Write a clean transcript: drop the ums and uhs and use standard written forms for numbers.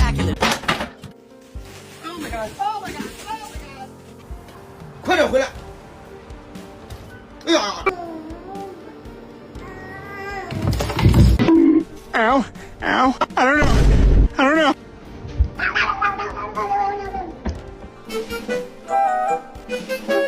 immaculate. Oh my god! Oh my god! Oh my god! 快点回来！哎呀！ Ow! Ow! I don't know. I don't know. Thank you.